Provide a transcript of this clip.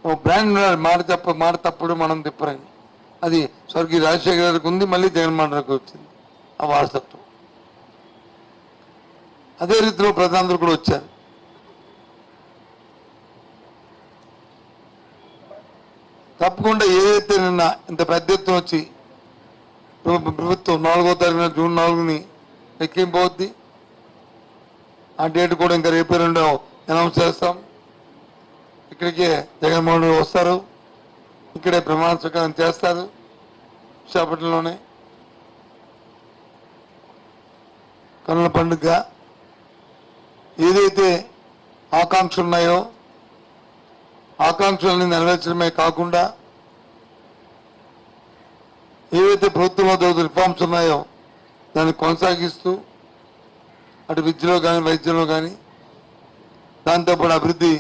ఓ brand మాట తప్పుడు మనం తిప్పరని. అది స్వర్గీయ రాజశేఖర గారికి ఉంది, మళ్ళీ జగన్మోహన్ రెడ్డికి వచ్చింది ఆ వారసత్వం. అదే రీతిలో ప్రధానులు కూడా వచ్చారు. తప్పకుండా ఏదైతే నిన్న ఇంత పెద్ద ఎత్తున వచ్చి ప్రభుత్వం 4వ తారీఖున జూన్ 4ని ఎక్కింపోద్ది. ఆ డేట్ కూడా ఇంకా రేపు రెండో అనౌన్స్ చేస్తాం. ఇక్కడికే జగన్మోహన్ రెడ్డి వస్తారు, ఇక్కడే ప్రమాణ స్వీకారం చేస్తారు విశాఖపట్నంలోనే. కన్నుల పండుగ ఏదైతే ఆకాంక్షలు ఉన్నాయో ఆకాంక్షలన్నీ నెరవేర్చడమే కాకుండా ఏవైతే ప్రభుత్వంలో రిఫార్మ్స్ ఉన్నాయో దాన్ని కొనసాగిస్తూ అటు విద్యలో కానీ వైద్యంలో కానీ దాంతోపాటు అభివృద్ధి